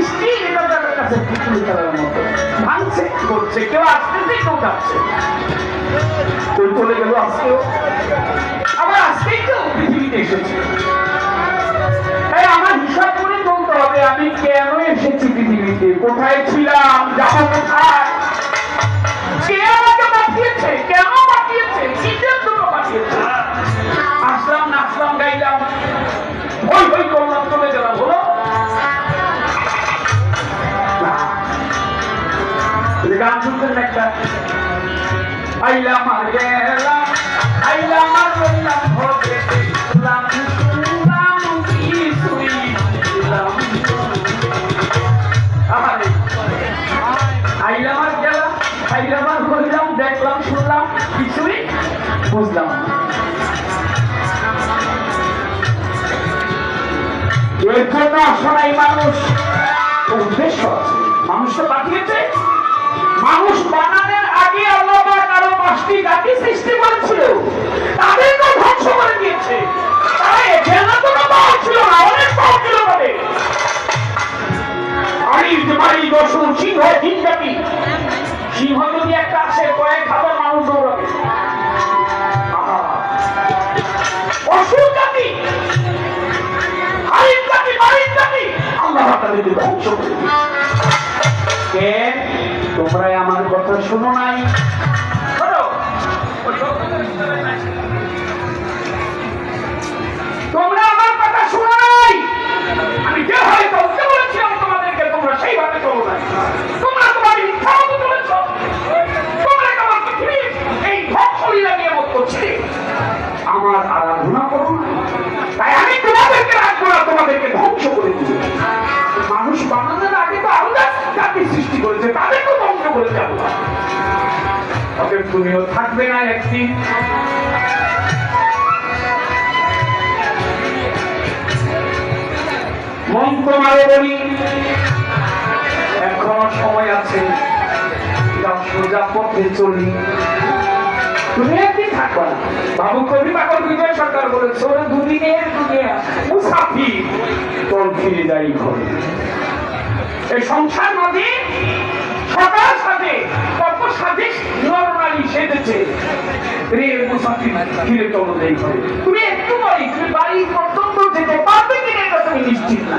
মিষ্টি, এটা তাদের কাছে পুতুল খেলার মতো। ভাঙছে করছে, কেউ আসতেছে কেউ যাচ্ছে। তুই চলে গেল আজকেও, আবার আজকেই তো পৃথিবীতে এসেছে। তাই আমার হিসাব করে চলতে হবে, আমি কেন এসেছি পৃথিবীতে, কোথায় ছিলাম, যাবো কোথায়, কে আমাকে পাঠিয়েছে, কেন পাঠিয়েছে, কিসের জন্য পাঠিয়েছে। আসলাম, নাচলাম, গাইলাম, হই হই করলাম, চলে গেলাম, হলো গান শুনতেন একটা, আইলাম আর গেলাম, আইলাম আর রইলাম, ভোগে দেখলাম শুনলাম কিছুই বুঝলাম। আইলাম আর গেলাম, আইলাম আর রইলাম, দেখলাম শুনলাম কিছুই বুঝলাম। এর জন্য আসলে মানুষ উদ্দেশ্য আছে, মানুষকে পাঠিয়েছে। মানুষ বানানোর আগে আল্লাহ পাক আরো 5টি জাতি সৃষ্টি করেছিল, তাদেরকে ধ্বংস করে দিয়েছে। তারা এখানে কোনো পাওয়া ছিল না, অনেক পাওয়া ছিল বলে আড়ি দর্শন সিংহ, তিন জাতি। সিংহ যদি একটা আসে, কয়েক হাজার মানুষ দৌড়াবে। অসুর জাতি, আরিফ জাতি, মারিফ জাতি, আল্লাহ তাদেরকে ধ্বংস করে দিয়েছে। তোমরা আমার কথা শুনো নাই, তোমরা আমার কথা শুনো নাই। আমি যেভাবে চলতে বলেছিলাম তোমাদেরকে, তোমরা সেইভাবে চলো নাই। তোমরা তোমাদের ইচ্ছা মতো চলেছ, তোমরা আমার পৃথিবীর এই ধ্বংসলীলা নিয়ে মত করছিলে। আমার আরাধনা করো না, তাই আমি তোমাদেরকে রাখবো না, তোমাদেরকে ধ্বংস করে দিব। মানুষ বানানোর আগে তো আরো জাতি সৃষ্টি করেছে, তাদেরকে ধ্বংস করে যাবো। তবে তুমিও থাকবে না একদিন। মন তোমারে বলি, এখনো সময় আছে, সোজা পথে চলি। তুমি একদিন থাকবা না। বাবু কবি পাগল বিজয় সরকার বলেছে, ওরা দুদিনের দুনিয়া মুসাফির, তোর ফিরে যাই ঘরে। এই সংসার নদী সকাল সাথে কত সাথে নরনারী সেজেছে, রেল মুসাফির ফিরে চলো যাই ঘরে। তুমি একটু বলি, তুমি বাড়ি পর্যন্ত যেতে পারবে কিনা এটা তুমি নিশ্চিত না।